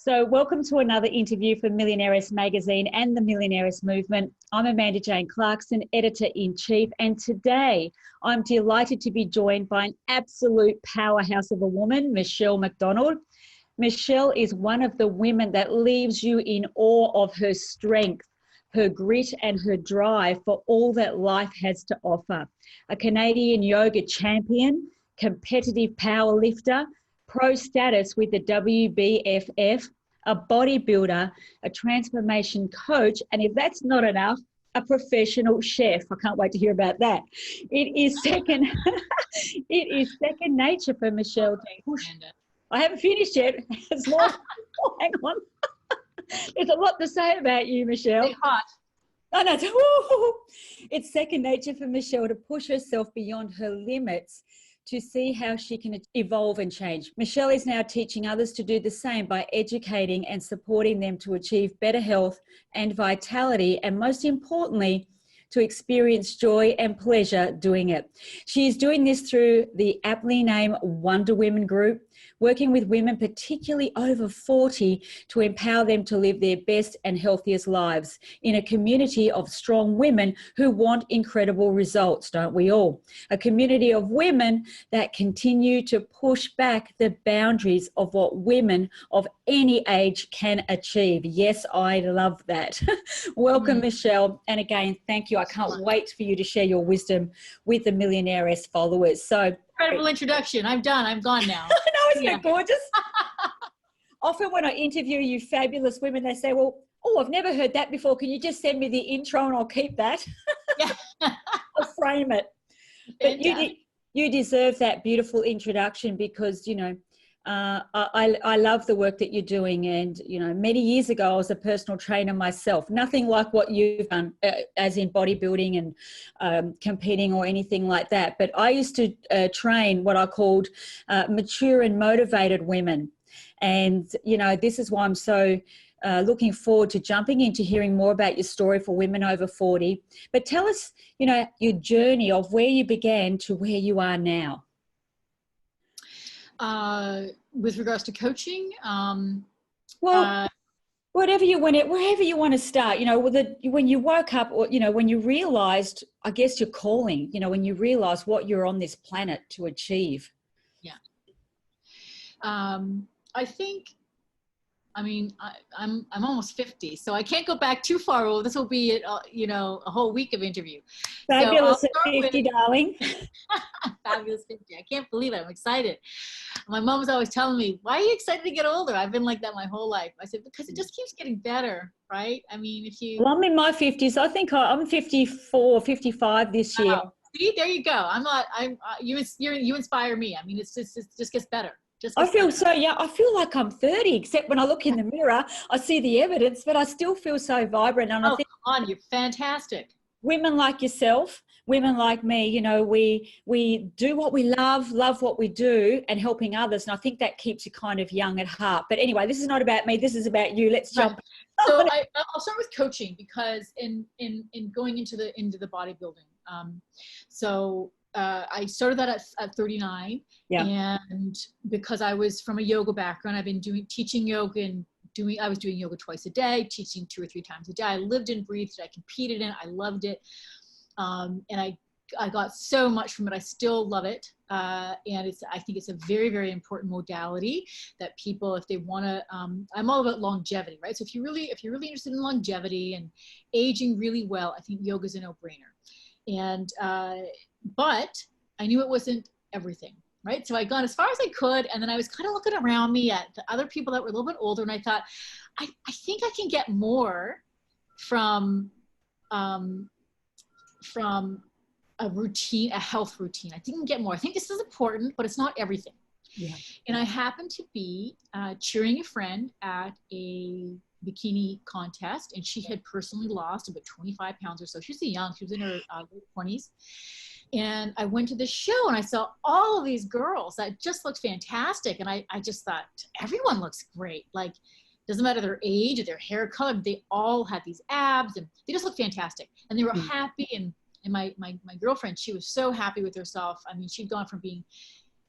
So welcome to another interview for Millionairess Magazine and the Millionairess Movement. I'm Amanda Jane Clarkson, Editor-in-Chief, and today I'm delighted to be joined by an absolute powerhouse of a woman, Michelle MacDonald. Michelle is one of the women that leaves you in awe of her strength, her grit and her drive for all that life has to offer. A Canadian yoga champion, competitive power lifter, pro status with the WBFF, a bodybuilder, a transformation coach, and if that's not enough, a professional chef. I can't wait to hear about that. It is second nature for Michelle. I haven't finished yet. There's more. Oh, hang on. There's a lot to say about you, Michelle. Stay hot. Oh, no, it's second nature for Michelle to push herself beyond her limits to see how she can evolve and change. Michelle is now teaching others to do the same by educating and supporting them to achieve better health and vitality, and most importantly, to experience joy and pleasure doing it. She is doing this through the aptly named Wonder Women group, working with women, particularly over 40, to empower them to live their best and healthiest lives in a community of strong women who want incredible results, don't we all? A community of women that continue to push back the boundaries of what women of any age can achieve. Yes, I love that. Welcome, Michelle. And again, thank you. I can't wait for you to share your wisdom with the Millionairess followers. So, incredible introduction. I'm done. I'm gone now. No, isn't it gorgeous? Often when I interview you fabulous women, they say, well, oh, I've never heard that before. Can you just send me the intro and I'll keep that? Yeah. I'll frame it. But you deserve that beautiful introduction because, you know, I love the work that you're doing. And, you know, many years ago, I was a personal trainer myself, nothing like what you've done as in bodybuilding and competing or anything like that. But I used to train what I called mature and motivated women. And, you know, this is why I'm so looking forward to jumping into hearing more about your story for women over 40. But tell us, you know, your journey of where you began to where you are now. With regards to coaching, wherever you want to start, you know, when you woke up, or, you know, when you realized, I guess, your calling, you know, when you realized what you're on this planet to achieve. Yeah. I think, I mean, I'm almost 50, so I can't go back too far. Well, this will be, you know, a whole week of interview. Fabulous at 50, darling. Fabulous 50. I can't believe it. I'm excited. My mom was always telling me, why are you excited to get older? I've been like that my whole life. I said, because it just keeps getting better, right? I mean, if you... Well, I'm in my 50s. I think I'm 54, 55 this year. See, there you go. You inspire me. I mean, it just gets better. I feel so, yeah, I feel like I'm 30, except when I look in the mirror, I see the evidence, but I still feel so vibrant. And I think, come on, you're fantastic. Women like yourself, women like me, you know, we do what we love what we do, and helping others. And I think that keeps you kind of young at heart. But anyway, this is not about me. This is about you. Let's jump. So I'll start with coaching, because in going into the bodybuilding. I started that at 39, and because I was from a yoga background, I've been teaching yoga and I was doing yoga twice a day, teaching 2 or 3 times a day. I lived and breathed it. I competed in it. I loved it. And I got so much from it. I still love it. And I think it's a very, very important modality that people, if they want to, I'm all about longevity, right? So if you're really interested in longevity and aging really well, I think yoga is a no-brainer. And, but I knew it wasn't everything, right? So I gone as far as I could, and then I was kind of looking around me at the other people that were a little bit older, and I thought, I think I can get more from a routine, a health routine. I think I can get more. I think this is important, but it's not everything. Yeah. And I happened to be cheering a friend at a bikini contest, and she had personally lost about 25 pounds or so. She was young. She was in her late 20s. And I went to the show and I saw all of these girls that just looked fantastic. And I just thought, everyone looks great. Like, doesn't matter their age or their hair color. They all had these abs and they just looked fantastic. And they were happy. And my girlfriend, she was so happy with herself. I mean, she'd gone from being,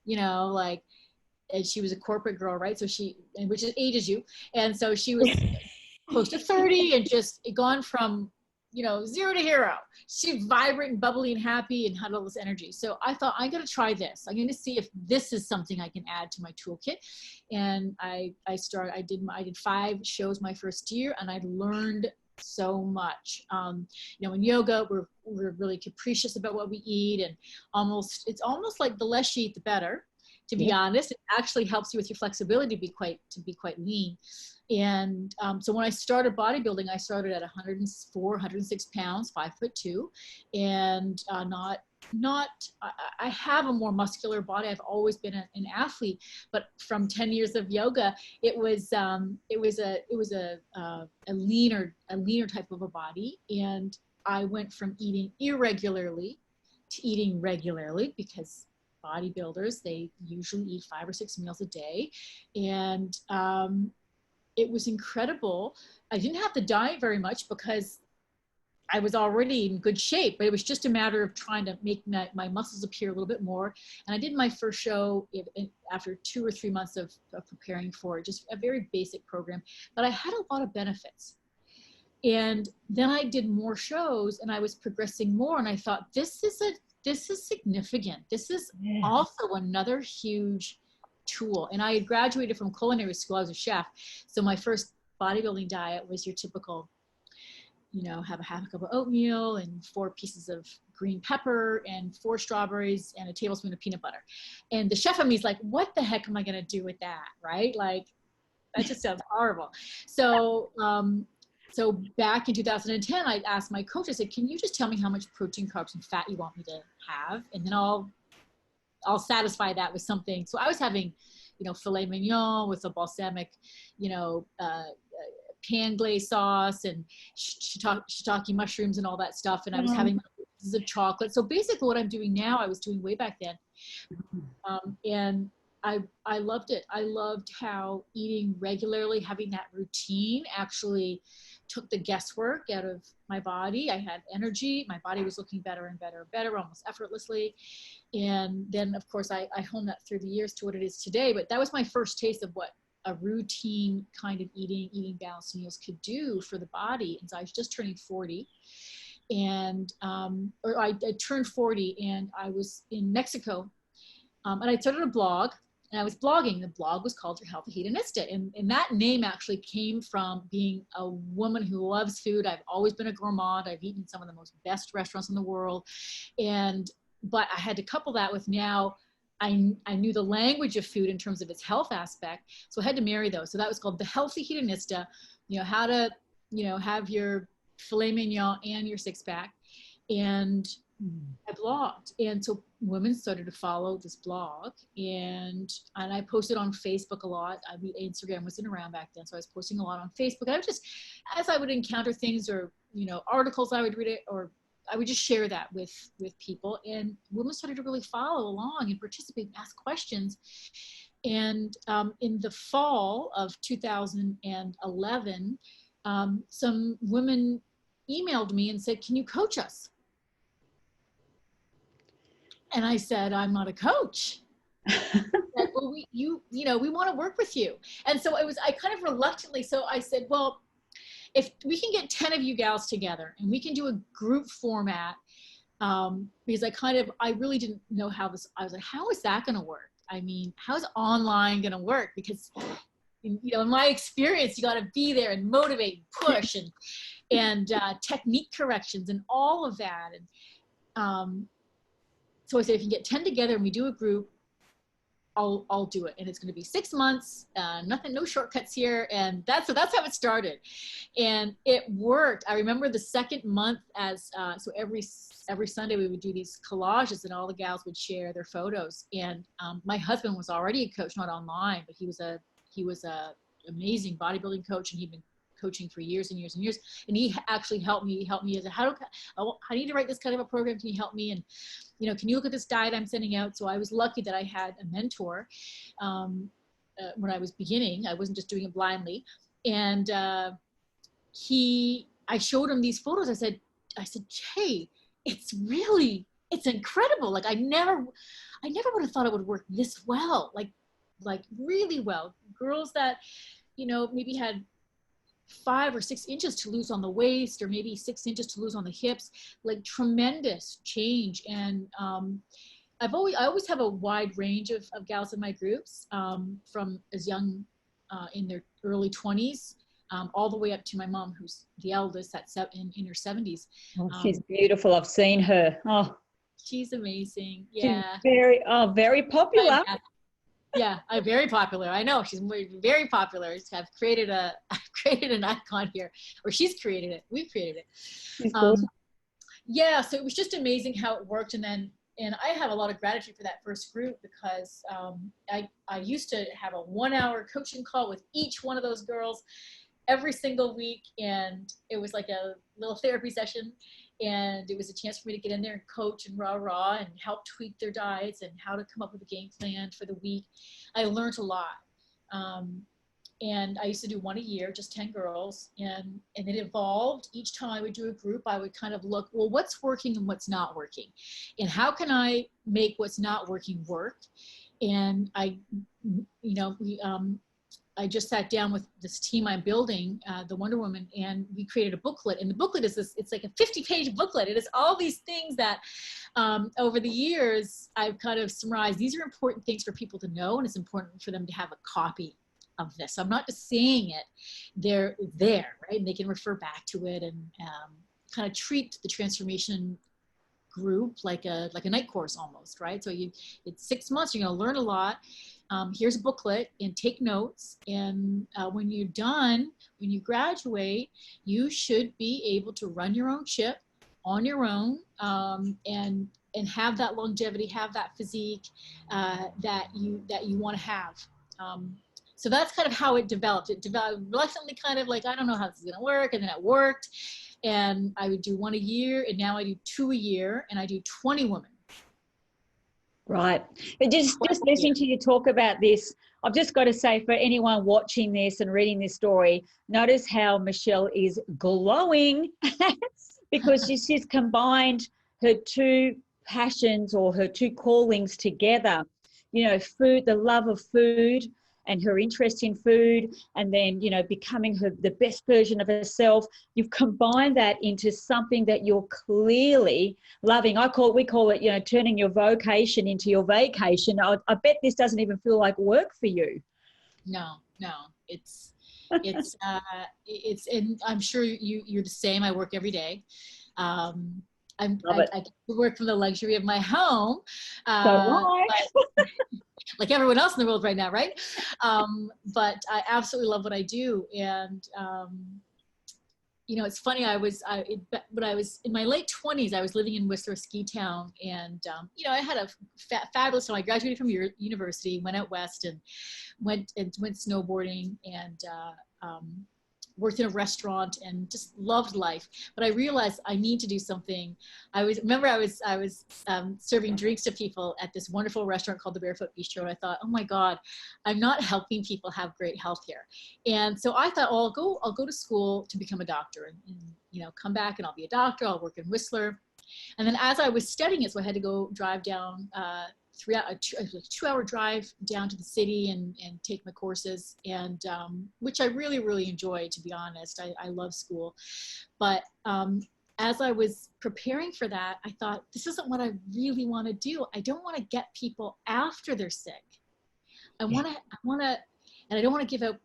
you know, like and she was a corporate girl, right? So which ages you. And so she was close to 30 and just gone from, 0 to hero. She's vibrant and bubbly and happy and had all this energy. So I thought, I'm going to try this. I'm going to see if this is something I can add to my toolkit. And I did 5 shows my first year, and I learned so much. In yoga, we're really capricious about what we eat, and it's almost like the less you eat, the better. To be honest, it actually helps you with your flexibility to be quite lean. And so when I started bodybuilding, I started at 104, 106 pounds, 5'2", and I have a more muscular body. I've always been an athlete, but from 10 years of yoga, it was a leaner type of a body. And I went from eating irregularly to eating regularly, because bodybuilders, they usually eat 5 or 6 meals a day. And it was incredible. I didn't have to diet very much because I was already in good shape, but it was just a matter of trying to make my muscles appear a little bit more. And I did my first show after 2 or 3 months of preparing for it, just a very basic program, but I had a lot of benefits. And then I did more shows, and I was progressing more, and I thought, this is significant. This is also another huge tool. And I had graduated from culinary school. I was a chef. So my first bodybuilding diet was your typical, have a half a cup of oatmeal and 4 pieces of green pepper and 4 strawberries and a tablespoon of peanut butter. And the chef in me is like, what the heck am I going to do with that? Right? Like, that just sounds horrible. So, so back in 2010, I asked my coach, I said, can you just tell me how much protein, carbs, and fat you want me to have? And then I'll satisfy that with something. So I was having, filet mignon with a balsamic, pan glaze sauce and shiitake mushrooms and all that stuff. And I was having pieces of chocolate. So basically what I'm doing now, I was doing way back then. And I loved it. I loved how eating regularly, having that routine actually took the guesswork out of my body. I had energy. My body was looking better and better and better, almost effortlessly. And then, of course, I honed that through the years to what it is today. But that was my first taste of what a routine kind of eating balanced meals could do for the body. And so I was just turning 40. And I turned 40, and I was in Mexico. And I started a blog. And I was blogging. The blog was called Your Healthy Hedonista. And that name actually came from being a woman who loves food. I've always been a gourmand. I've eaten some of the most best restaurants in the world. But I had to couple that with now I knew the language of food in terms of its health aspect. So I had to marry those. So that was called The Healthy Hedonista, how to, have your filet mignon and your 6-pack. And I blogged, and so women started to follow this blog, and I posted on Facebook a lot. Instagram wasn't around back then, so I was posting a lot on Facebook. I would just, as I would encounter things or articles, I would read it, or I would just share that with people, and women started to really follow along and participate, and ask questions. And in the fall of 2011, some women emailed me and said, "Can you coach us?" And I said, "I'm not a coach." Said, well, we want to work with you. And so I kind of reluctantly, so I said, well, if we can get 10 of you gals together and we can do a group format, because I really didn't know how this, I was like, how is that going to work? I mean, how's online going to work? Because, in my experience, you got to be there and motivate, and push, and technique corrections and all of that. And, so I said, if you get 10 together and we do a group, I'll do it. And it's going to be 6 months, no shortcuts here. And that's how it started. And it worked. I remember the second month so every Sunday we would do these collages, and all the gals would share their photos. And my husband was already a coach, not online, but he was a amazing bodybuilding coach, and he'd been coaching for years and years and years. And he actually helped me. He helped me as I need to write this kind of a program. Can you help me? And, can you look at this diet I'm sending out? So I was lucky that I had a mentor when I was beginning. I wasn't just doing it blindly. And I showed him these photos. I said, Jay, it's incredible. Like I never would have thought it would work this well. Like like really well. Girls that, you know, maybe had 5 or 6 inches to lose on the waist, or maybe 6 inches to lose on the hips, like tremendous change. And I always have a wide range of gals in my groups, from as young in their early 20s, all the way up to my mom, who's the eldest, in her 70s. Oh, she's beautiful. I've seen her. Oh, she's amazing. she's Yeah. very popular. Yeah, I'm very popular. I know she's very popular. I've created an icon here, or she's created it. We've created it. Yeah, so it was just amazing how it worked. And I have a lot of gratitude for that first group, because I used to have a 1-hour coaching call with each one of those girls every single week, and it was like a little therapy session. And it was a chance for me to get in there and coach and rah and help tweak their diets and how to come up with a game plan for the week. I learned a lot. And I used to do one a year, just 10 girls. And it evolved. Each time I would do a group, I would kind of look, well, what's working and what's not working? And how can I make what's not working work? And I just sat down with this team I'm building, the Wonder Woman, and we created a booklet. And the booklet is it's like a 50-page booklet. It is all these things that over the years, I've kind of summarized. These are important things for people to know, and it's important for them to have a copy of this. So I'm not just saying it, they're there, right? And they can refer back to it, and kind of treat the transformation group like a night course almost, right? So it's 6 months, you're going to learn a lot. Here's a booklet, and take notes. And when you're done, when you graduate, you should be able to run your own ship on your own, and have that longevity, have that physique that you want to have. So that's kind of how it developed. It developed reluctantly, kind of like, I don't know how this is going to work. And then it worked. And I would do 1 a year, and now I do 2 a year, and I do 20 women. Right. But just listening to you talk about this, I've just got to say, for anyone watching this and reading this story, notice how Michelle is glowing because she's combined her 2 passions, or her 2 callings together. You know, food, the love of food, and her interest in food, and then, you know, becoming the best version of herself. You've combined that into something that you're clearly loving. We call it, you know, turning your vocation into your vacation. I bet this doesn't even feel like work for you. No, it's, and I'm sure you're the same. I work every day. I work from the luxury of my home. Like everyone else in the world right now, right? But I absolutely love what I do. And, you know, it's funny, when I was in my late 20s, I was living in Whistler, ski town. And, you know, I had a fabulous time. I graduated from university, went out west, and went snowboarding, and worked in a restaurant, and just loved life. But I realized I need to do something. I was serving drinks to people at this wonderful restaurant called the Barefoot Bistro. And I thought, oh my God, I'm not helping people have great health here. And so I thought, oh, I'll go to school to become a doctor, and you know, come back and I'll be a doctor. I'll work in Whistler. And then as I was studying it, so I had to go drive down a 2-hour drive down to the city and take my courses, and which I really, really enjoyed, to be honest. I love school. But as I was preparing for that, I thought, this isn't what I really want to do. I don't want to get people after they're sick. I want to, and I don't want to give out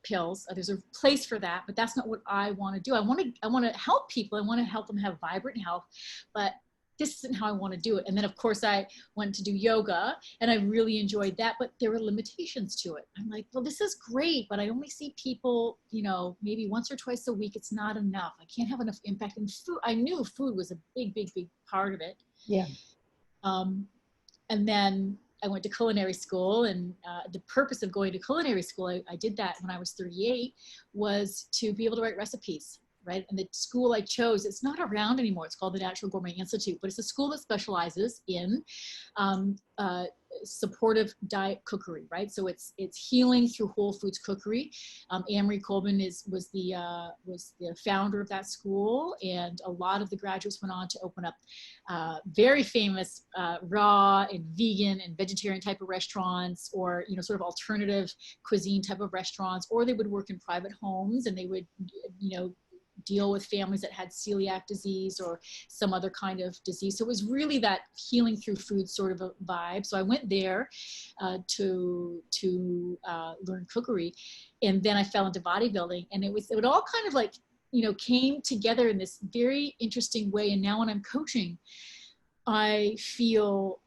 pills. There's a place for that, but that's not what I want to do. I want to help people. I want to help them have vibrant health, but this isn't how I want to do it. And then of course I went to do yoga, and I really enjoyed that, but there were limitations to it. I'm like, well, this is great, but I only see people, you know, maybe once or twice a week. It's not enough. I can't have enough impact. And food, I knew food was a big, big, big part of it. Yeah. And then I went to culinary school, and the purpose of going to culinary school, I did that when I was 38, was to be able to write recipes. right? And the school I chose, it's not around anymore. It's called the Natural Gourmet Institute, but it's a school that specializes in supportive diet cookery, right? So it's healing through whole foods cookery. Amory Colvin was the founder of that school, and a lot of the graduates went on to open up very famous raw and vegan and vegetarian type of restaurants, or sort of alternative cuisine type of restaurants, or they would work in private homes and they would deal with families that had celiac disease or some other kind of disease. So it was really that healing through food sort of a vibe. So I went there to learn cookery, and then I fell into bodybuilding, and it would all kind of like, came together in this very interesting way. And now when I'm coaching, I feel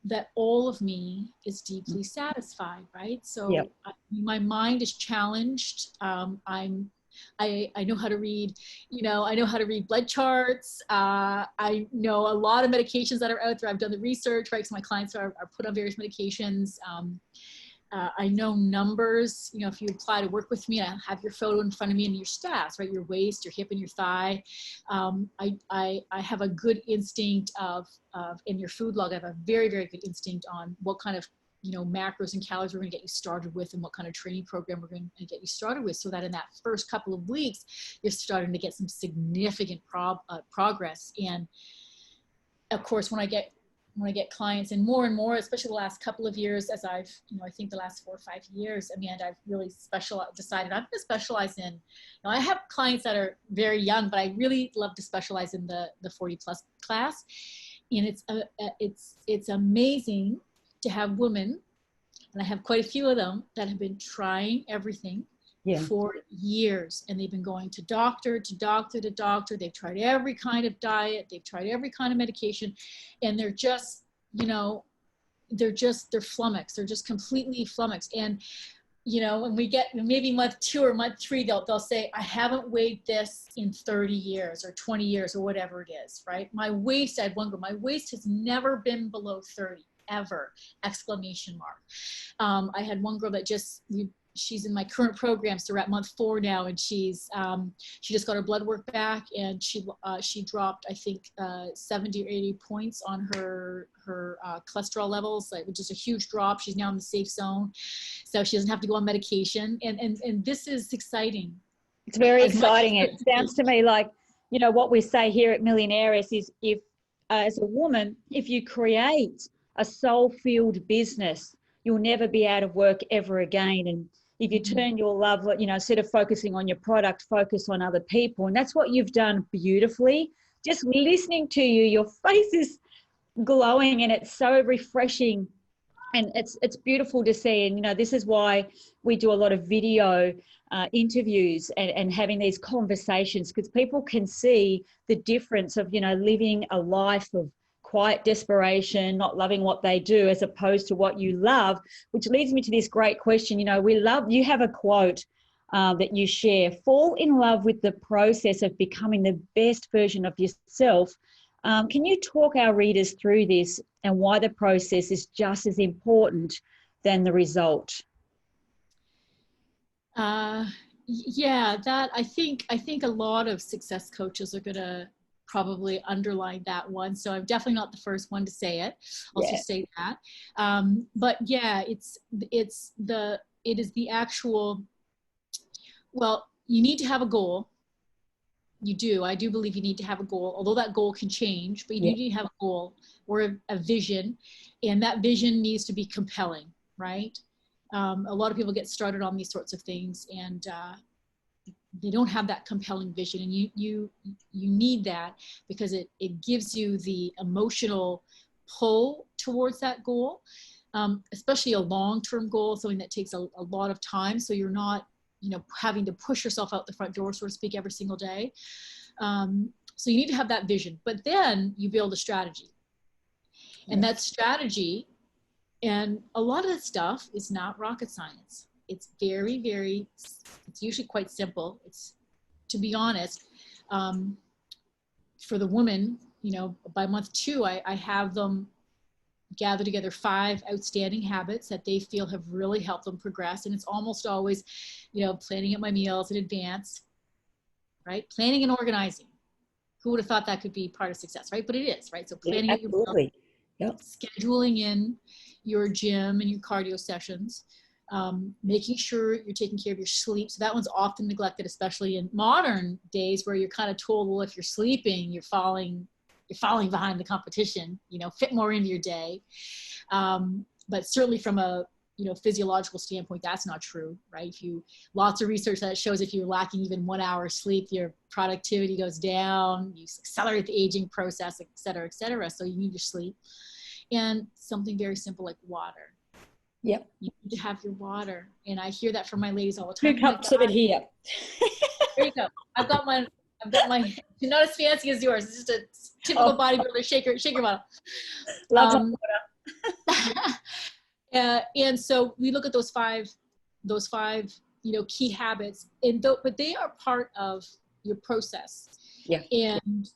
that all of me is deeply satisfied, right? So yep. My mind is challenged. I know how to read, I know how to read blood charts. I know a lot of medications that are out there. I've done the research, right? So my clients are put on various medications. I know numbers, if you apply to work with me, I have your photo in front of me and your stats, right? Your waist, your hip, and your thigh. I have a good instinct of in your food log, I have a very, very good instinct on what kind of macros and calories we're going to get you started with, and what kind of training program we're going to get you started with, so that in that first couple of weeks, you're starting to get some significant progress. And of course, when I get clients, and more, especially the last couple of years, as I've, I think the last 4 or 5 years, I've really decided I'm going to specialize in, I have clients that are very young, but I really love to specialize in the 40 plus class. And it's amazing to have women, and I have quite a few of them, that have been trying everything for years, and they've been going to doctor to doctor to doctor. They've tried every kind of diet, they've tried every kind of medication, and they're just, they're flummoxed. They're just completely flummoxed. And when we get maybe month 2 or month 3, they'll say, I haven't weighed this in 30 years or 20 years or whatever it is, right? My waist, I had one girl, my waist has never been below 30. Ever, exclamation mark. I had one girl that she's in my current program, so we're at month 4 now, and she just got her blood work back, and she dropped, I think, 70 or 80 points on her cholesterol levels, which is a huge drop. She's now in the safe zone, so she doesn't have to go on medication, and this is exciting. It's very exciting. It sounds to me like, what we say here at Millionairess is, if as a woman, if you create a soul-filled business, you'll never be out of work ever again. And if you turn your love, instead of focusing on your product, focus on other people. And that's what you've done beautifully. Just listening to you, your face is glowing, and it's so refreshing, and it's beautiful to see. And this is why we do a lot of video interviews and having these conversations, because people can see the difference of living a life of quiet desperation, not loving what they do, as opposed to what you love. Which leads me to this great question. You have a quote that you share: fall in love with the process of becoming the best version of yourself. Can you talk our readers through this, and why the process is just as important than the result? Yeah, that I think a lot of success coaches are going to probably underline that one. So I'm definitely not the first one to say it. I'll just say that. But yeah, it is the actual, well, you need to have a goal. You do. I do believe you need to have a goal, although that goal can change, but you need to have a goal or a vision, and that vision needs to be compelling, right? A lot of people get started on these sorts of things, and they don't have that compelling vision, and you need that, because it gives you the emotional pull towards that goal, especially a long-term goal, something that takes a lot of time, so you're not having to push yourself out the front door, so to speak, every single day. So you need to have that vision, but then you build a strategy, and that strategy, and a lot of the stuff is not rocket science. It's very, very, it's usually quite simple. It's, to be honest, for the woman, by month 2, I have them gather together 5 outstanding habits that they feel have really helped them progress. And it's almost always, planning out my meals in advance, right? Planning and organizing. Who would have thought that could be part of success, right? But it is, right? So planning yeah, out your meal, yep. scheduling in your gym and your cardio sessions, making sure you're taking care of your sleep. So that one's often neglected, especially in modern days where you're kind of told, well, if you're sleeping, you're falling behind the competition, you know, fit more into your day. But certainly from a, you know, physiological standpoint, that's not true, right? Lots of research that shows if you're lacking even 1 hour sleep, your productivity goes down, you accelerate the aging process, et cetera, et cetera. So you need your sleep. And something very simple like water. Yep. You need to have your water. And I hear that from my ladies all the time. 2 cups of it here. There you go. I've got my, not as fancy as yours. It's just a typical bodybuilder shaker bottle. Love water. And so we look at those five, you know, key habits, but they are part of your process. Yeah. And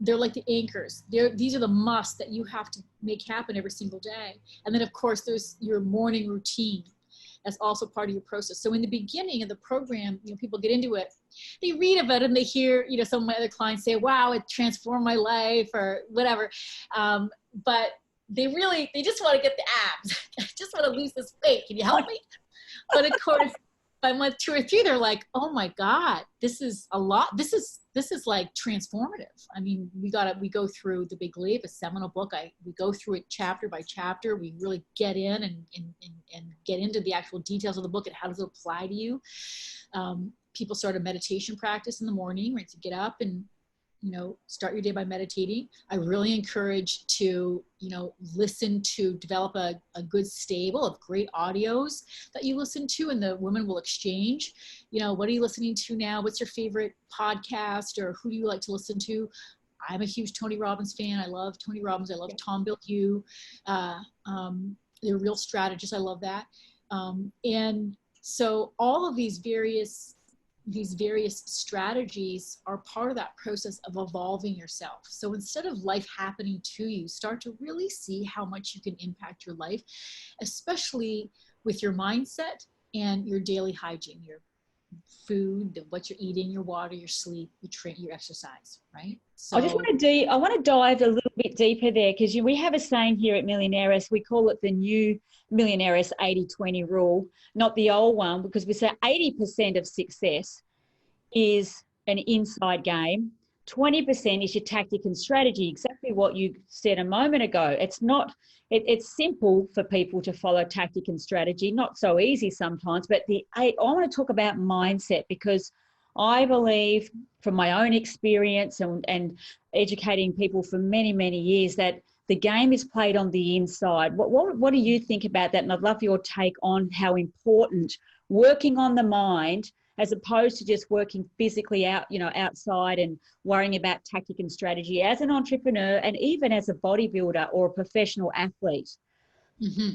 they're like the anchors. These are the musts that you have to make happen every single day. And then of course there's your morning routine. That's also part of your process. So in the beginning of the program, you know, people get into it, they read about it and they hear, you know, some of my other clients say, wow, it transformed my life or whatever. But they just want to get the abs. I just want to lose this weight. Can you help me? But of course, by month 2 or 3, they're like, oh my God, this is a lot. This is like transformative. I mean, we go through The Big Leap, a seminal book. We go through it chapter by chapter. We really get in and get into the actual details of the book and how does it apply to you. People start a meditation practice in the morning, right? To get up and, you know, start your day by meditating. I really encourage to, you know, develop a good stable of great audios that you listen to, and the women will exchange, you know, what are you listening to now? What's your favorite podcast, or who do you like to listen to? I'm a huge Tony Robbins fan. I love Tony Robbins. I love Tom Bilyeu. They're real strategists. I love that. And so all of these various strategies are part of that process of evolving yourself. So instead of life happening to you, start to really see how much you can impact your life, especially with your mindset and your daily hygiene, your food, what you're eating, your water, your sleep, your exercise, right? So I want to dive a little bit deeper there, because we have a saying here at Millionairess. We call it the new Millionairess 80-20 rule, not the old one, because we say 80% of success is an inside game. 20% is your tactic and strategy, exactly what you said a moment ago. It's simple for people to follow tactic and strategy, not so easy sometimes, but I want to talk about mindset, because I believe from my own experience and educating people for many, many years that the game is played on the inside. What do you think about that? And I'd love your take on how important working on the mind, as opposed to just working physically outside and worrying about tactic and strategy as an entrepreneur and even as a bodybuilder or a professional athlete. Mm-hmm.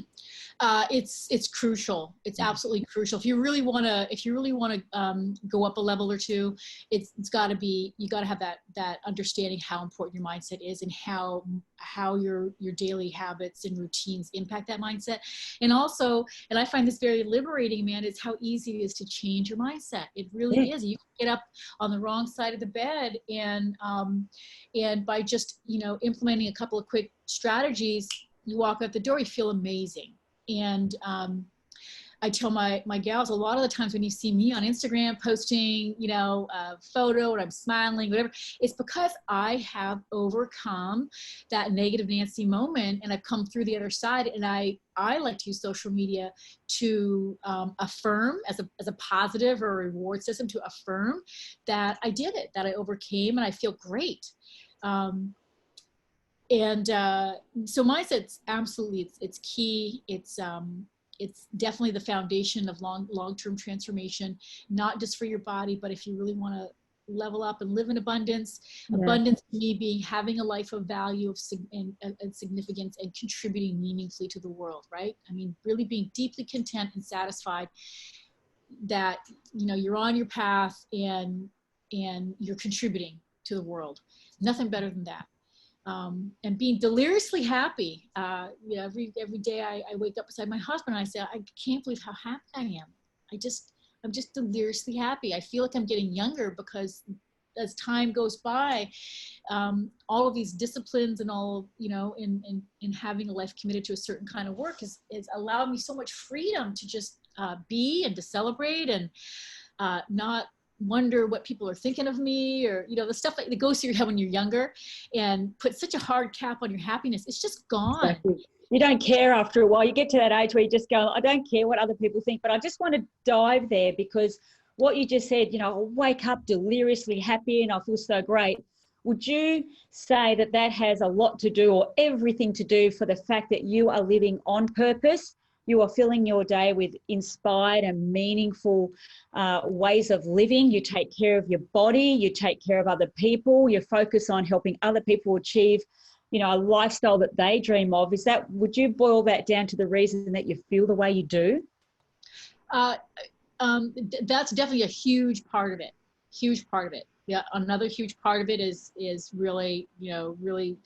It's crucial. It's absolutely crucial. If you really want to go up a level or two, you got to have that understanding how important your mindset is and how your daily habits and routines impact that mindset. And also, and I find this very liberating, man, is how easy it is to change your mindset. It really is. You can get up on the wrong side of the bed, and by just, you know, implementing a couple of quick strategies, you walk out the door, you feel amazing. And I tell my gals, a lot of the times when you see me on Instagram posting, you know, a photo and I'm smiling, whatever, it's because I have overcome that negative Nancy moment and I've come through the other side. And I like to use social media to affirm as a positive or a reward system, to affirm that I did it, that I overcame, and I feel great. So mindset's absolutely, it's key. It's definitely the foundation of long-term transformation, not just for your body, but if you really want to level up and live in abundance. Abundance to me being having a life of value and significance and contributing meaningfully to the world, right? I mean, really being deeply content and satisfied that, you know, you're on your path and you're contributing to the world. Nothing better than that. And being deliriously happy. You know, every day I wake up beside my husband and I say, I can't believe how happy I am. I'm just deliriously happy. I feel like I'm getting younger because as time goes by, all of these disciplines and all, in having a life committed to a certain kind of work is allowed me so much freedom to just be and to celebrate and not wonder what people are thinking of me, or the stuff that goes through your head when you're younger, and put such a hard cap on your happiness. It's just gone. Exactly. You don't care after a while. You get to that age where you just go, I don't care what other people think. But I just want to dive there, because what you just said, I wake up deliriously happy and I feel so great. Would you say that that has a lot to do, or everything to do, for the fact that you are living on purpose? You are filling your day with inspired and meaningful ways of living. You take care of your body. You take care of other people. You focus on helping other people achieve, a lifestyle that they dream of. Would you boil that down to the reason that you feel the way you do? That's definitely a huge part of it. Huge part of it. Yeah. Another huge part of it is really, really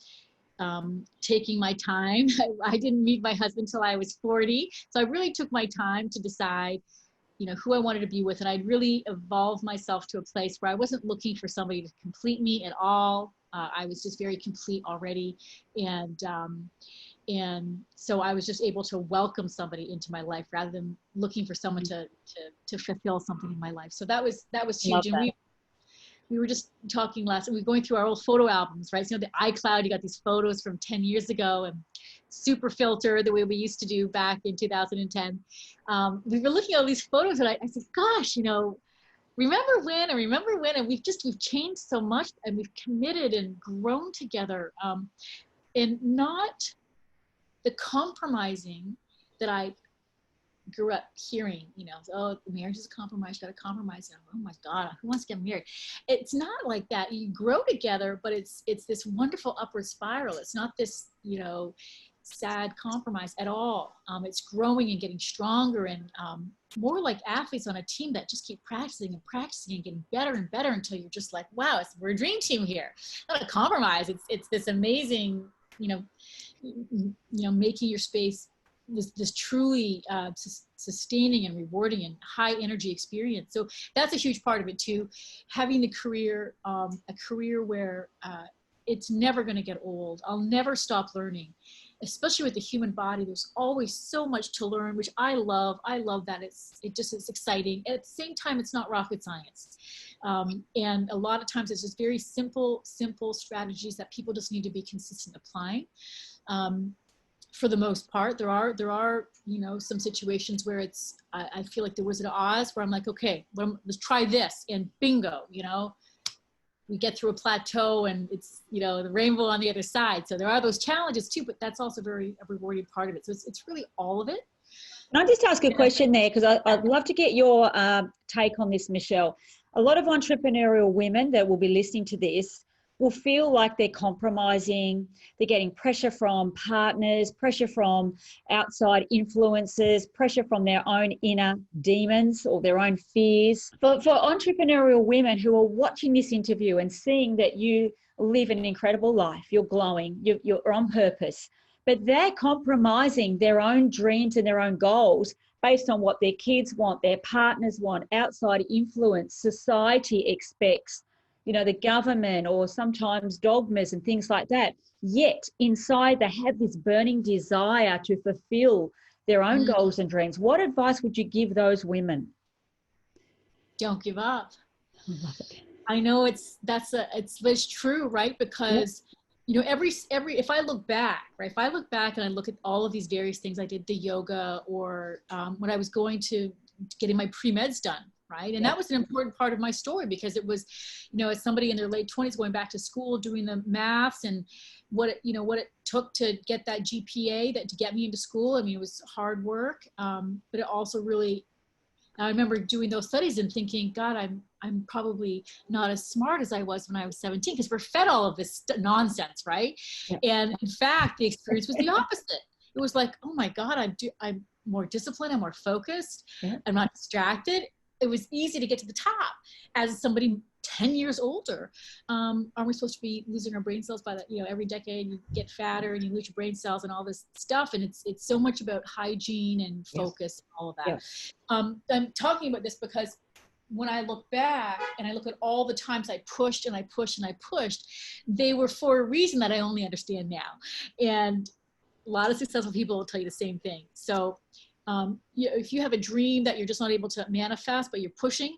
taking my time. I didn't meet my husband till I was 40. So I really took my time to decide, who I wanted to be with. And I'd really evolved myself to a place where I wasn't looking for somebody to complete me at all. I was just very complete already. And so I was just able to welcome somebody into my life rather than looking for someone to fulfill something in my life. So that was huge. And we were just talking we were going through our old photo albums, right? So the iCloud, you got these photos from 10 years ago, and super filter the way we used to do back in 2010. We were looking at all these photos, and I said, gosh, remember when, and we've changed so much, and we've committed and grown together, and not the compromising that I grew up hearing, oh, marriage is a compromise, you got to compromise. And oh my God, who wants to get married? It's not like that. You grow together, but it's this wonderful upward spiral. It's not this, sad compromise at all. It's growing and getting stronger, and more like athletes on a team that just keep practicing and practicing and getting better and better until you're just like, wow, we're a dream team here. Not a compromise. It's this amazing, making your space this truly sustaining and rewarding and high energy experience. So that's a huge part of it too. Having the career, a career where it's never going to get old. I'll never stop learning, especially with the human body. There's always so much to learn, which I love. I love that it's exciting. At the same time, it's not rocket science. And a lot of times it's just very simple strategies that people just need to be consistent applying. For the most part, there are, some situations where I feel like the Wizard of Oz, where I'm like, okay, let's try this, and bingo, we get through a plateau, and it's, the rainbow on the other side. So there are those challenges too, but that's also a rewarding part of it. So it's really all of it. Can I just ask a question there? Because I'd love to get your take on this, Michelle. A lot of entrepreneurial women that will be listening to this will feel like they're compromising, they're getting pressure from partners, pressure from outside influences, pressure from their own inner demons or their own fears. For entrepreneurial women who are watching this interview and seeing that you live an incredible life, you're glowing, you're on purpose, but they're compromising their own dreams and their own goals based on what their kids want, their partners want, outside influence, society expects, the government, or sometimes dogmas and things like that. Yet inside they have this burning desire to fulfill their own goals and dreams. What advice would you give those women? Don't give up. I love it. I know it's true, right? Because if I look back, right? If I look back and I look at all of these various things I did, the yoga, or when I was getting my pre-meds done, right? And that was an important part of my story, because it was, as somebody in their late 20s going back to school, doing the maths and what it took to get that GPA to get me into school. I mean, it was hard work, but it also really, I remember doing those studies and thinking, God, I'm probably not as smart as I was when I was 17, because we're fed all of this nonsense, right? Yeah. And in fact, the experience was the opposite. It was like, oh my God, I'm more disciplined, I'm more focused, I'm not distracted. It was easy to get to the top as somebody 10 years older. Aren't we supposed to be losing our brain cells by every decade? You get fatter and you lose your brain cells and all this stuff. And it's so much about hygiene and focus and all of that. Yes. I'm talking about this because when I look back and I look at all the times I pushed and I pushed and I pushed, they were for a reason that I only understand now. And a lot of successful people will tell you the same thing. So if you have a dream that you're just not able to manifest, but you're pushing,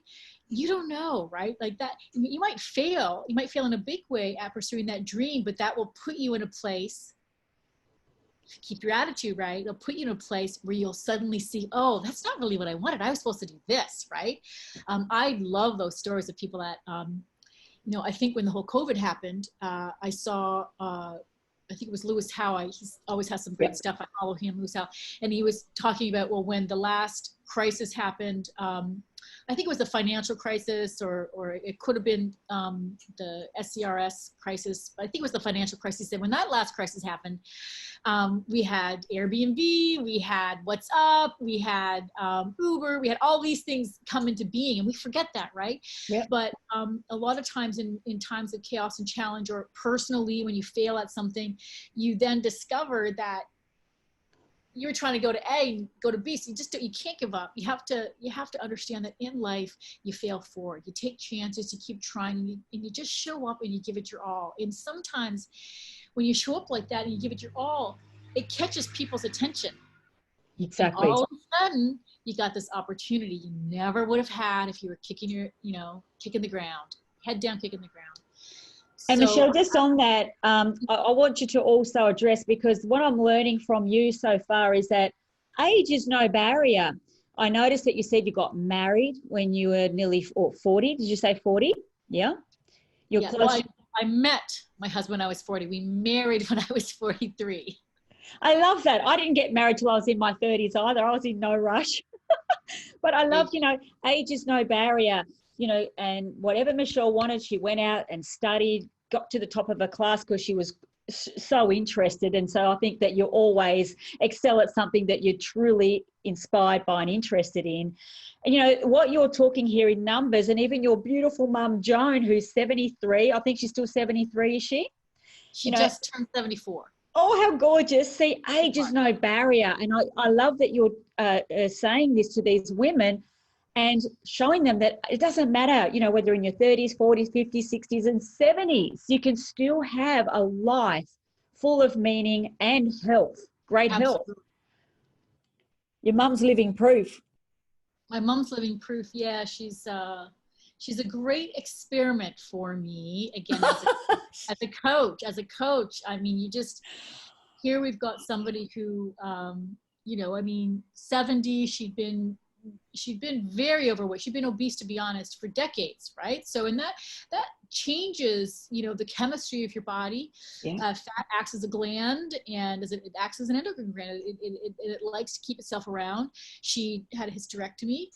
you don't know, right? Like that, you might fail in a big way at pursuing that dream, but that will put you in a place, keep your attitude right, it'll put you in a place where you'll suddenly see, oh, that's not really what I wanted. I was supposed to do this, right? I love those stories of people that, I think when the whole COVID happened, I saw, I think it was Lewis Howe. He always has some great stuff. I follow him, Lewis Howe. And he was talking about, well, when the last crisis happened, I think it was the financial crisis, or it could have been the SCRS crisis. I think it was the financial crisis. And when that last crisis happened, we had Airbnb, we had WhatsApp, we had Uber, we had all these things come into being, and we forget that, right? Yep. But a lot of times in times of chaos and challenge, or personally, when you fail at something, you then discover that you're trying to go to A and go to B. So you can't give up. You have to understand that in life, you fail forward. You take chances, you keep trying, and you just show up and you give it your all. And sometimes when you show up like that and you give it your all, it catches people's attention. Exactly. And all of a sudden, you got this opportunity you never would have had if you were kicking the ground, head down, kicking the ground. And Michelle, just on that, I want you to also address, because what I'm learning from you so far is that age is no barrier. I noticed that you said you got married when you were nearly 40. Did you say 40? Yeah. Yeah. Well, I met my husband when I was 40. We married when I was 43. I love that. I didn't get married till I was in my 30s either. I was in no rush. But I love, age is no barrier. And whatever Michelle wanted, she went out and studied, got to the top of her class because she was so interested. And so I think that you always excel at something that you're truly inspired by and interested in. And what you're talking here in numbers, and even your beautiful mum, Joan, who's 73, I think she's still 73, is she? She just turned 74. Oh, how gorgeous. See, age is no barrier. And I love that you're saying this to these women, and showing them that it doesn't matter, whether in your 30s, 40s, 50s, 60s, and 70s, you can still have a life full of meaning and health, great Absolutely. Health. Your mum's living proof. My mom's living proof. Yeah, she's a great experiment for me. Again, as a coach. I mean, here we've got somebody who, 70, she'd been very overweight. She'd been obese, to be honest, for decades, right? So, and that changes, the chemistry of your body. Yeah. Fat acts as a gland, and it acts as an endocrine gland. It likes to keep itself around. She had a hysterectomy.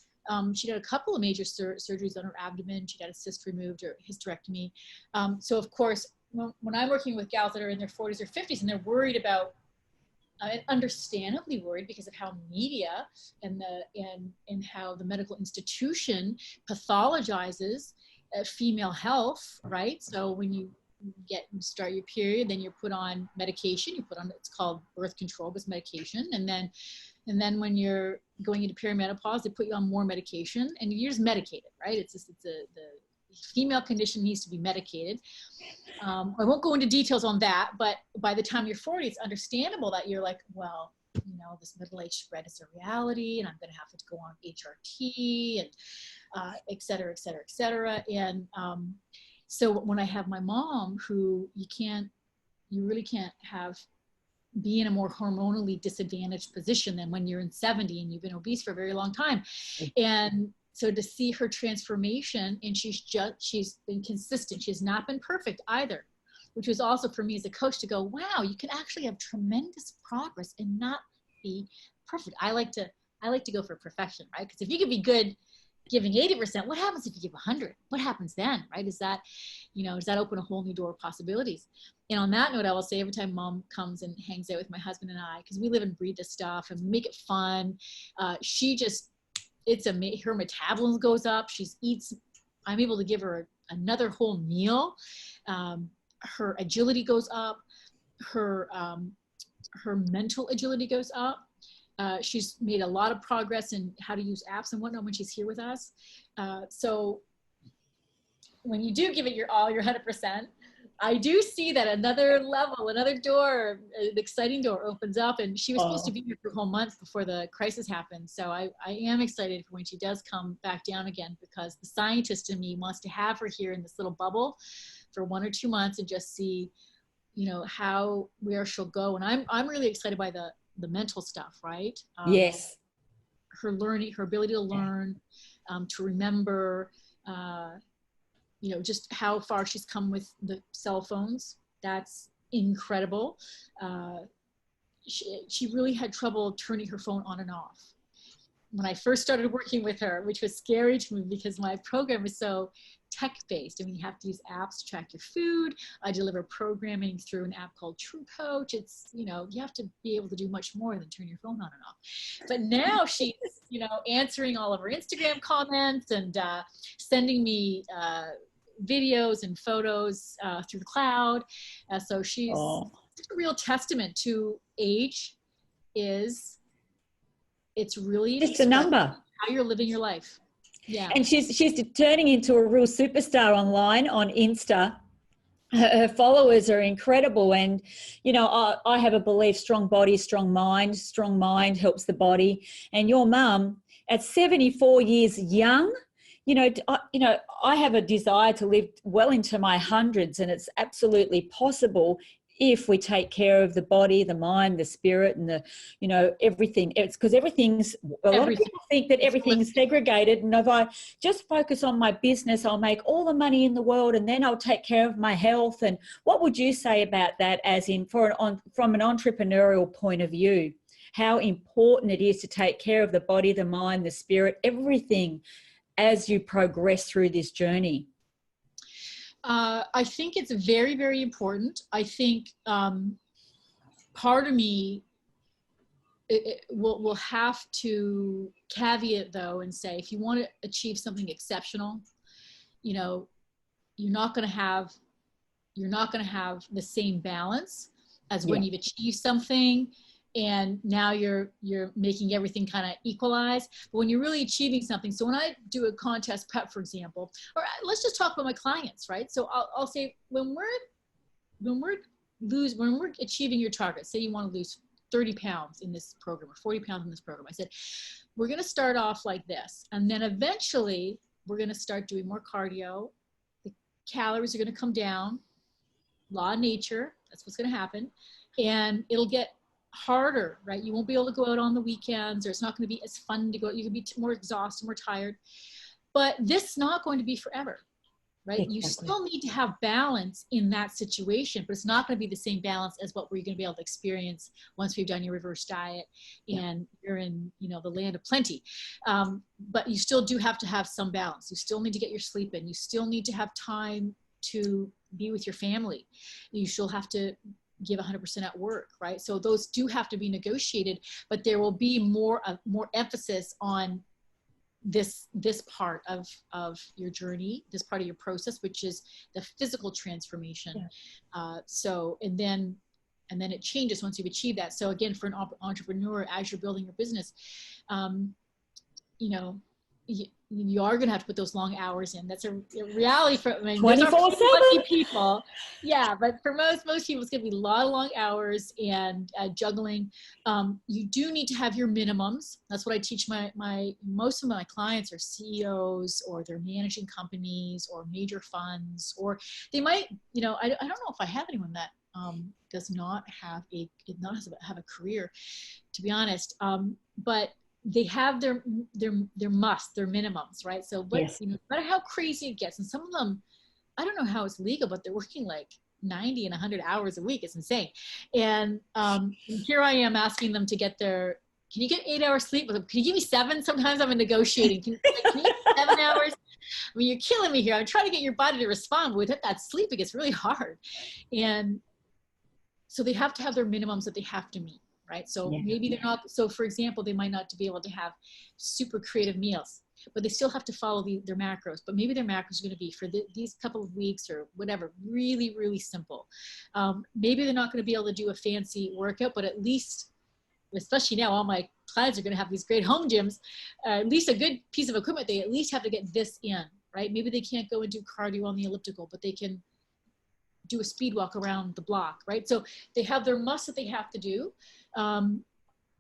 She had a couple of major surgeries on her abdomen. She had a cyst removed, or hysterectomy. So, of course, when I'm working with gals that are in their 40s or 50s, and they're worried about, understandably worried because of how media and how the medical institution pathologizes female health, right? So when you start your period, then you're put on medication. It's called birth control, but it's medication, and then when you're going into perimenopause, they put you on more medication, and you're just medicated, right? The female condition needs to be medicated. I won't go into details on that, but by the time you're 40, it's understandable that you're like, well, this middle-aged spread is a reality, and I'm going to have to go on HRT, and et cetera, et cetera, et cetera. And so when I have my mom, who you really can't be in a more hormonally disadvantaged position than when you're in 70 and you've been obese for a very long time. And so to see her transformation, and she's been consistent. She has not been perfect either, which was also for me as a coach to go, wow, you can actually have tremendous progress and not be perfect. I like to go for perfection, right? Because if you can be good giving 80%, what happens if you give 100? What happens then, right? Does that open a whole new door of possibilities? And on that note, I will say, every time mom comes and hangs out with my husband and I, because we live and breathe this stuff and make it fun, her metabolism goes up. I'm able to give her another whole meal. Her agility goes up. Her mental agility goes up. She's made a lot of progress in how to use apps and whatnot when she's here with us. So when you do give it your all, your 100%, I do see that another level, another door, an exciting door opens up. And she was supposed to be here for a whole month before the crisis happened. So I am excited for when she does come back down again, because the scientist in me wants to have her here in this little bubble for 1 or 2 months and just see, you know, where she'll go. And I'm really excited by the mental stuff, right? Yes. Her learning, her ability to learn, to remember, you know, just how far she's come with the cell phones. That's incredible. She really had trouble turning her phone on and off. When I first started working with her, which was scary to me because my program is so tech-based. I mean, you have to use apps to track your food. I deliver programming through an app called True Coach. It's, you know, you have to be able to do much more than turn your phone on and off. But now she's, you know, answering all of her Instagram comments and sending me videos and photos through the cloud. So she's a real testament to age. It's really just a number. How you're living your life. Yeah. And she's turning into a real superstar online on Insta. Her followers are incredible. And, you know, I have a belief, strong body, strong mind helps the body. And your mum at 74 years young, you know, I have a desire to live well into my hundreds, and it's absolutely possible if we take care of the body, the mind, the spirit, and the, you know, everything. It's because a lot of people think that everything's segregated. And if I just focus on my business, I'll make all the money in the world, and then I'll take care of my health. And what would you say about that, as in from an entrepreneurial point of view, how important it is to take care of the body, the mind, the spirit, everything as you progress through this journey? I think it's very, very important. I think part of me will have to caveat though and say, if you want to achieve something exceptional, you know, you're not going to have the same balance as when you've achieved something and now you're making everything kind of equalize. But when you're really achieving something, so when I do a contest prep, for example, or let's just talk about my clients, right? So I'll say when we're achieving your target, say you want to lose 30 pounds in this program or 40 pounds in this program, I said, we're going to start off like this. And then eventually we're going to start doing more cardio. The calories are going to come down. Law of nature, that's what's going to happen. And it'll get harder, right? You won't be able to go out on the weekends, or it's not going to be as fun to go. You can be more exhausted, more tired. But this is not going to be forever, right? Exactly. You still need to have balance in that situation, but it's not going to be the same balance as what we're going to be able to experience once we've done your reverse diet and you're in, you know, the land of plenty. But you still do have to have some balance. You still need to get your sleep in. You still need to have time to be with your family. You still have to give 100% at work, right? So those do have to be negotiated, but there will be more emphasis on this part of your journey, this part of your process, which is the physical transformation. So, and then it changes once you've achieved that. So again, for an entrepreneur, as you're building your business, you know, you are going to have to put those long hours in. That's a reality for, I mean, 24/7 people. Yeah. But for most people, it's going to be a lot of long hours and juggling. You do need to have your minimums. That's what I teach most of my clients are CEOs, or they're managing companies or major funds, or they might, you know, I don't know if I have anyone that does not have a career, to be honest. But they have their minimums, right? So, but you know, no matter how crazy it gets, and some of them, I don't know how it's legal, but they're working like 90 and 100 hours a week. It's insane. And here I am asking them to get can you get 8 hours sleep? Can you give me 7? Sometimes I'm negotiating. Can you get 7 hours? I mean, you're killing me here. I'm trying to get your body to respond, but with that sleep, it gets really hard. And so they have to have their minimums that they have to meet. Right? So maybe they're not, so for example, they might not be able to have super creative meals, but they still have to follow their macros, but maybe their macros are going to be for these couple of weeks or whatever, really, really simple. Maybe they're not going to be able to do a fancy workout, but at least, especially now, all my clients are going to have these great home gyms, at least a good piece of equipment, they at least have to get this in, right? Maybe they can't go and do cardio on the elliptical, but they can do a speed walk around the block, right? So they have their must that they have to do.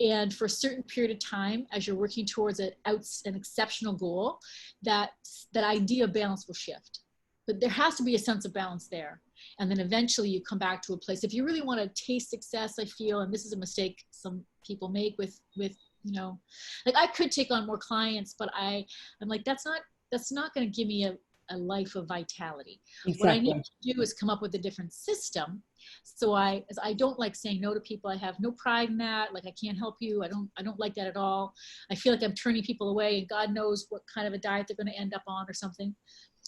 And for a certain period of time, as you're working towards an exceptional goal, that idea of balance will shift. But there has to be a sense of balance there. And then eventually you come back to a place. If you really want to taste success, I feel, and this is a mistake some people make with you know, like I could take on more clients, but I'm like, that's not going to give me a life of vitality. Exactly. What I need to do is come up with a different system. So I don't like saying no to people. I have no pride in that. Like, I can't help you. I don't like that at all. I feel like I'm turning people away, and God knows what kind of a diet they're going to end up on or something.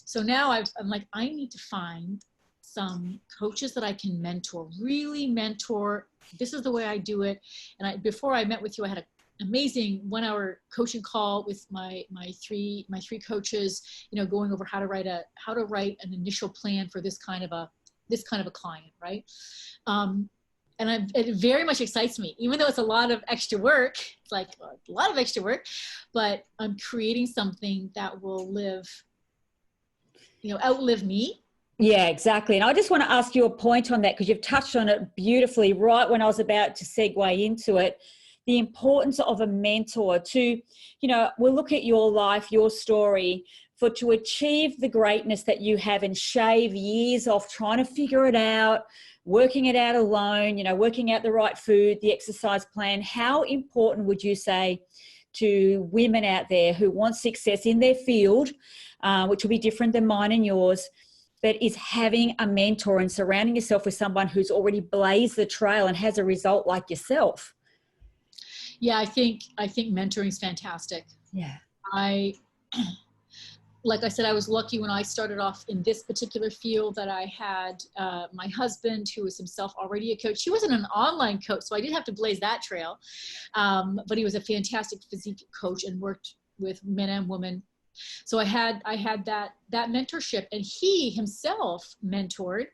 So now I'm like, I need to find some coaches that I can mentor, really mentor. This is the way I do it. And before I met with you, I had an amazing 1-hour coaching call with my three coaches, you know, going over how to write an initial plan for this kind of a client, right? And it very much excites me, even though it's a lot of extra work. It's like a lot of extra work, but I'm creating something that will outlive me. Yeah, exactly. And I just want to ask you a point on that, because you've touched on it beautifully right when I was about to segue into it. The importance of a mentor to, you know, we'll look at your life, your story, to achieve the greatness that you have and shave years off trying to figure it out, working it out alone, you know, working out the right food, the exercise plan. How important would you say to women out there who want success in their field, which will be different than mine and yours, but is having a mentor and surrounding yourself with someone who's already blazed the trail and has a result like yourself? Yeah, I think mentoring is fantastic. Yeah. Like I said, I was lucky when I started off in this particular field that I had my husband, who was himself already a coach. He wasn't an online coach, so I did have to blaze that trail. But he was a fantastic physique coach and worked with men and women. So I had that mentorship, and he himself mentored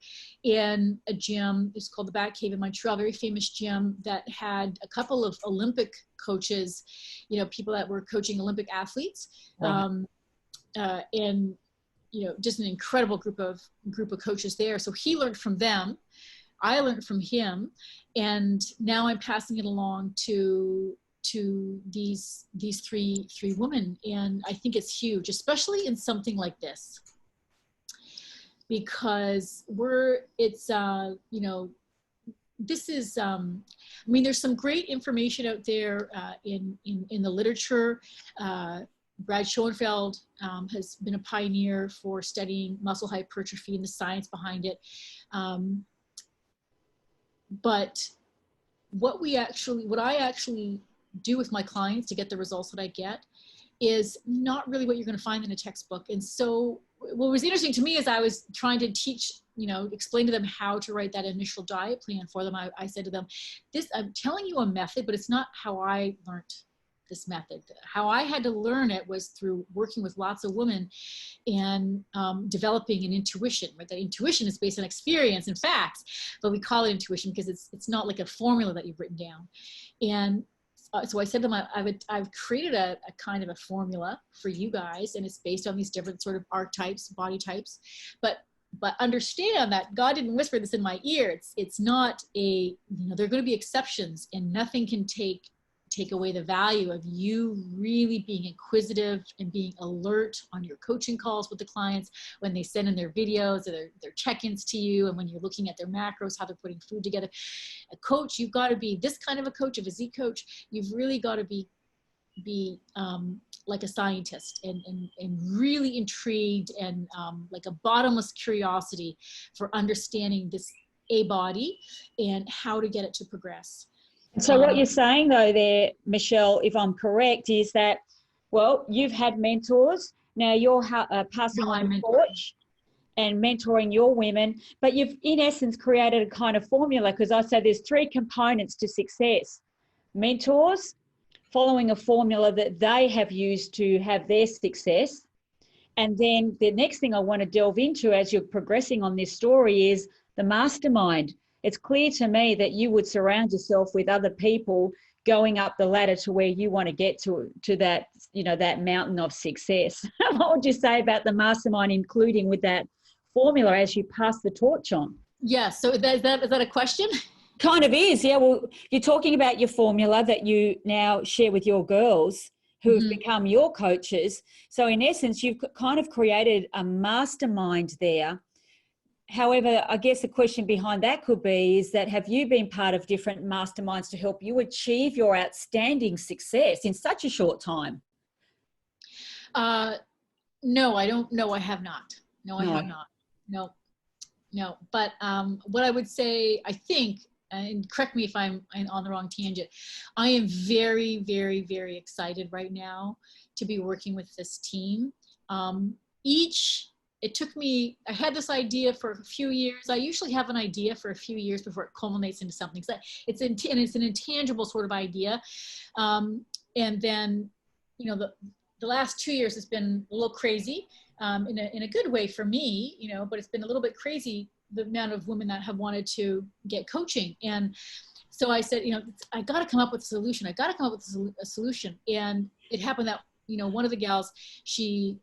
in a gym. It's called the Bat Cave in Montreal, very famous gym that had a couple of Olympic coaches, you know, people that were coaching Olympic athletes. Right. And, you know, just an incredible group of coaches there. So he learned from them. I learned from him. And now I'm passing it along to these three women. And I think it's huge, especially in something like this, because you know, this is, I mean, there's some great information out there in the literature. Brad Schoenfeld has been a pioneer for studying muscle hypertrophy and the science behind it. But what I actually do with my clients to get the results that I get is not really what you're going to find in a textbook. And so what was interesting to me is I was trying to teach, you know, explain to them how to write that initial diet plan for them. I said to them, I'm telling you a method, but it's not how I learned this method. How I had to learn it was through working with lots of women and developing an intuition, right? That intuition is based on experience and facts, but we call it intuition because it's not like a formula that you've written down. And so I said to them, I've created a kind of a formula for you guys, and it's based on these different sort of archetypes, body types, but understand that God didn't whisper this in my ear. It's not you know, there are going to be exceptions, and nothing can take away the value of you really being inquisitive and being alert on your coaching calls with the clients when they send in their videos or their check-ins to you, and when you're looking at their macros, how they're putting food together. A coach, you've got to be this kind of a coach, a physique coach. You've really got to be like a scientist and really intrigued and like a bottomless curiosity for understanding this body and how to get it to progress. So what you're saying though there, Michelle, if I'm correct, is that, well, you've had mentors. Now you're passing on the torch and mentoring your women, but you've in essence created a kind of formula, because I say there's 3 components to success. Mentors, following a formula that they have used to have their success. And then the next thing I want to delve into as you're progressing on this story is the mastermind. It's clear to me that you would surround yourself with other people going up the ladder to where you want to get to that, you know, that mountain of success. What would you say about the mastermind, including with that formula as you pass the torch on? Yes. So is that a question? Kind of is. Yeah. Well, you're talking about your formula that you now share with your girls who have become your coaches. So in essence, you've kind of created a mastermind there. However, I guess the question behind that could be is that, have you been part of different masterminds to help you achieve your outstanding success in such a short time? No, I don't. No, I have not. No, I have not. No. But what I would say, I think, and correct me if I'm on the wrong tangent, I am very, very, very excited right now to be working with this team. It took me, I had this idea for a few years. I usually have an idea for a few years before it culminates into something. So it's an intangible sort of idea. And then, you know, the last 2 years has been a little crazy in a good way for me, you know, but it's been a little bit crazy, the amount of women that have wanted to get coaching. And so I said, you know, I got to come up with a solution. I got to come up with a solution. And it happened that, you know, one of the gals,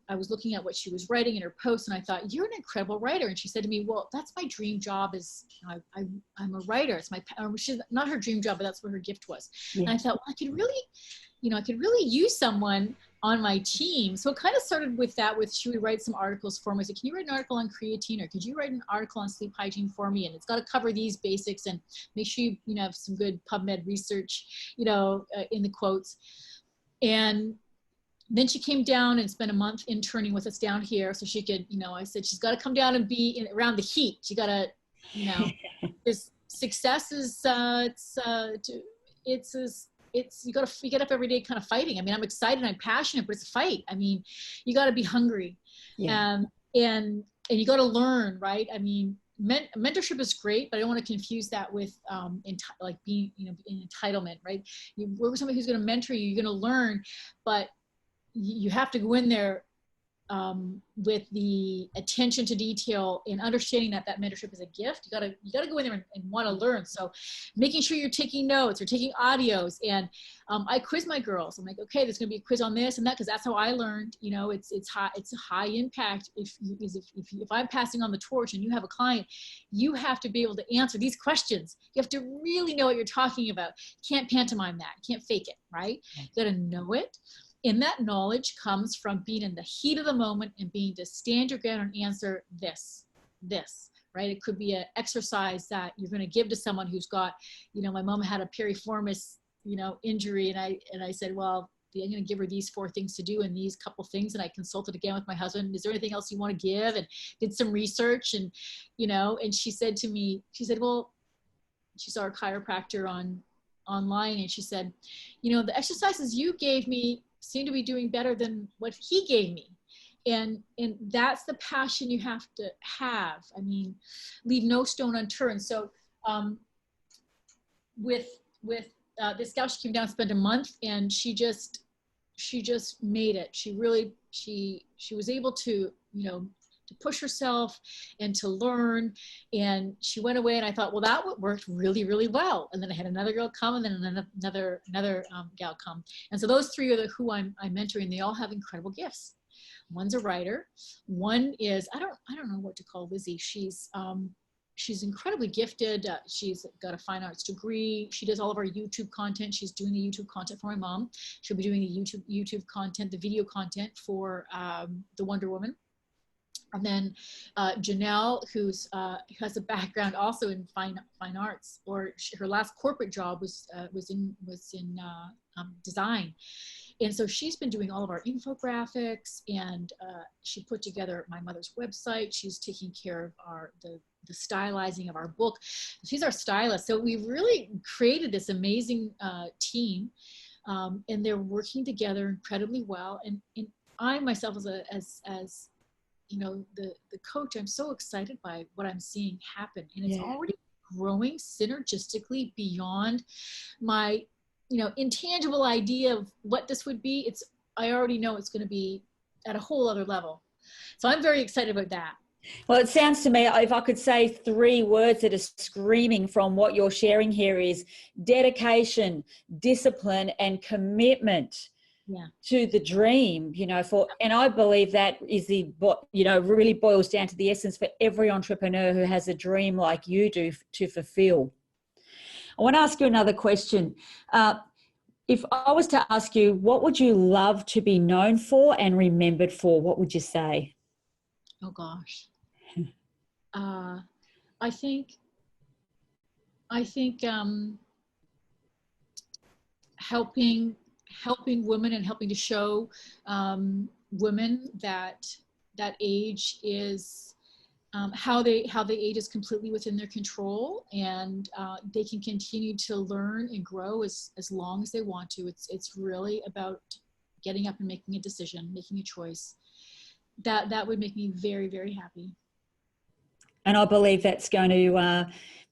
I was looking at what she was writing in her post, and I thought, you're an incredible writer. And she said to me, well, that's my dream job, is I'm a writer. It's she's not her dream job, but that's what her gift was. Yeah. And I thought, well, I could really use someone on my team. So it kind of started with that, she would write some articles for me. I said, can you write an article on creatine, or could you write an article on sleep hygiene for me? And it's got to cover these basics, and make sure you have some good PubMed research, you know, in the quotes. And then she came down and spent a month interning with us down here, so she could, you know, I said, she's got to come down and be around the heat. She got to, you know, this success is, you got to get up every day kind of fighting. I mean, I'm excited, I'm passionate, but it's a fight. I mean, you got to be hungry. Yeah. And you got to learn, right? I mean, mentorship is great, but I don't want to confuse that with like being, you know, in entitlement, right? You work with somebody who's going to mentor you, you're going to learn, but you have to go in there with the attention to detail and understanding that mentorship is a gift. You gotta go in there and want to learn. So making sure you're taking notes or taking audios, and I quiz my girls. I'm like, okay, there's gonna be a quiz on this and that, because that's how I learned. You know, it's a high impact. If I'm passing on the torch and you have a client, you have to be able to answer these questions. You have to really know what you're talking about. You can't pantomime that. You can't fake it, right? You gotta know it. And that knowledge comes from being in the heat of the moment and being to stand your ground and answer this, right? It could be an exercise that you're going to give to someone who's got, you know, my mom had a piriformis, you know, injury. And I said, well, I'm going to give her these 4 things to do and these couple things. And I consulted again with my husband. Is there anything else you want to give? And did some research, and, you know, and she said to me, she said, well, she saw her chiropractor online, and she said, you know, the exercises you gave me seem to be doing better than what he gave me. And that's the passion you have to have. I mean, leave no stone unturned. So with this gal, she came down, spent a month, and she just made it. She was able to, you know, to push herself and to learn. And she went away, and I thought, well, that worked really, really well. And then I had another girl come, and then another gal come. And so those 3 are who I'm mentoring. They all have incredible gifts. One's a writer. One is, I don't know what to call Lizzie. She's incredibly gifted. She's got a fine arts degree. She does all of our YouTube content. She's doing the YouTube content for my mom. She'll be doing the YouTube content, the video content for the Wonder Woman. And then Janelle, who has a background also in fine arts, or her last corporate job was in design. And so she's been doing all of our infographics, and she put together my mother's website. She's taking care of the stylizing of our book. She's our stylist. So we've really created this amazing team, and they're working together incredibly well. And I myself, as you know, the coach, I'm so excited by what I'm seeing happen, and it's already growing synergistically beyond my, you know, intangible idea of what this would be. I already know it's going to be at a whole other level. So I'm very excited about that. Well, it sounds to me, if I could say 3 words that are screaming from what you're sharing here, is dedication, discipline, and commitment to the dream, and I believe that is really boils down to the essence for every entrepreneur who has a dream like you do to fulfill. I want to ask you another question. If I was to ask you, what would you love to be known for and remembered for, what would you say? Oh gosh. I think helping women and helping to show women that age is how they age is completely within their control, and they can continue to learn and grow as long as they want to. It's really about getting up and making a decision, making a choice. That would make me very, very happy. And I believe that's going to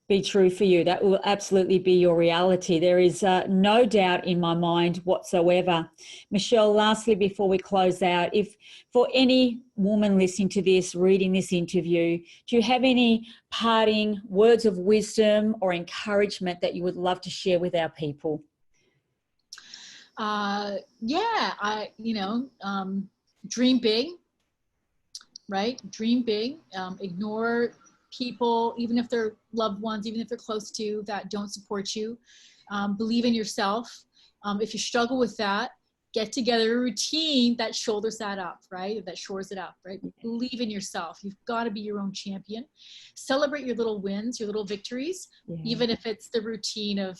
be true for you. That will absolutely be your reality. There is no doubt in my mind whatsoever. Michelle, lastly, before we close out, if for any woman listening to this, reading this interview, do you have any parting words of wisdom or encouragement that you would love to share with our people? Dream big, right? Dream big. Ignore people, even if they're loved ones, even if they're close to you, that don't support you. Believe in yourself. If you struggle with that, get together a routine that shoulders that up, right? That shores it up, right? Believe in yourself. You've got to be your own champion. Celebrate your little wins, your little victories, even if it's the routine of,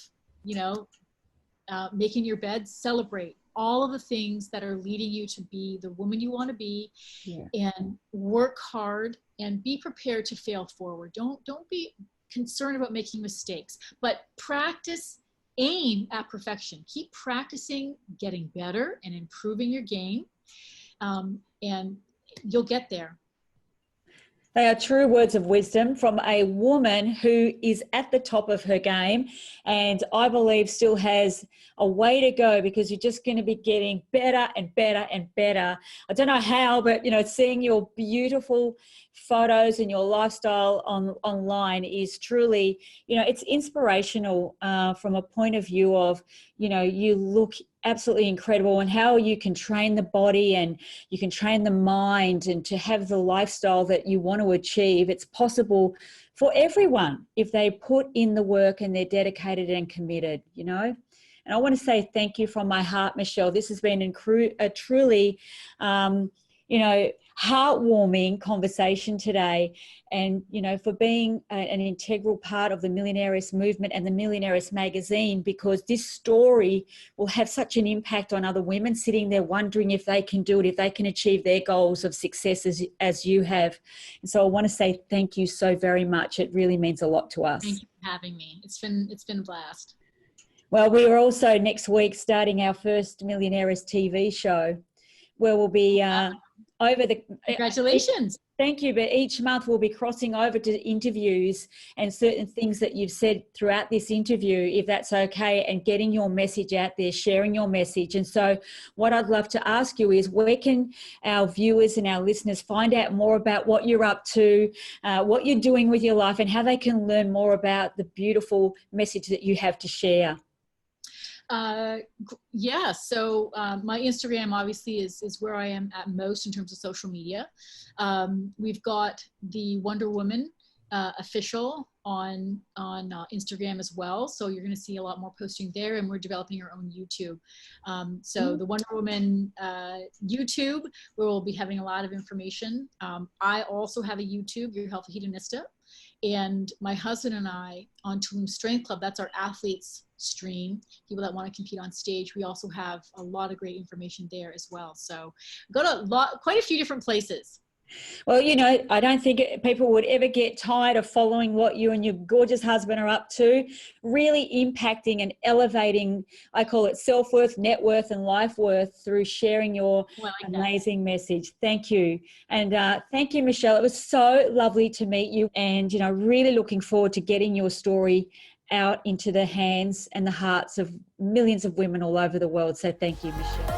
making your bed. Celebrate all of the things that are leading you to be the woman you want to be, and work hard and be prepared to fail forward. Don't be concerned about making mistakes, but aim at perfection. Keep practicing, getting better and improving your game, and you'll get there. They are true words of wisdom from a woman who is at the top of her game, and I believe still has a way to go, because you're just going to be getting better and better and better. I don't know how, but seeing your beautiful photos and your lifestyle online is truly, it's inspirational from a point of view of, you look absolutely incredible, and how you can train the body and you can train the mind, and to have the lifestyle that you want to achieve. It's possible for everyone if they put in the work and they're dedicated and committed, And I want to say thank you from my heart, Michelle. This has been a truly, heartwarming conversation today, and for being an integral part of the Millionairess movement and the Millionairess magazine, because this story will have such an impact on other women sitting there wondering if they can do it, if they can achieve their goals of success as you have. And so I want to say thank you so very much. It really means a lot to us. Thank you for having me. It's been a blast. Well, we are also next week starting our first Millionairess TV show, where we'll be Congratulations. Thank you. But each month we'll be crossing over to interviews and certain things that you've said throughout this interview, if that's okay, and getting your message out there, sharing your message. And so what I'd love to ask you is, where can our viewers and our listeners find out more about what you're up to, what you're doing with your life, and how they can learn more about the beautiful message that you have to share? So my Instagram obviously is where I am at most in terms of social media. We've got the Wonder Woman official on Instagram as well, so you're going to see a lot more posting there, and we're developing our own YouTube. The Wonder Woman YouTube, where we'll be having a lot of information. I also have a YouTube, Your Healthy Hedonista, and my husband and I on Tulum Strength Club, that's our athletes stream, people that want to compete on stage. We also have a lot of great information there as well. So go to quite a few different places. Well, I don't think people would ever get tired of following what you and your gorgeous husband are up to, really impacting and elevating, I call it self-worth, net worth, and life worth through sharing your amazing message. Thank you. And thank you, Michelle. It was so lovely to meet you, and, really looking forward to getting your story out into the hands and the hearts of millions of women all over the world. So thank you, Michelle.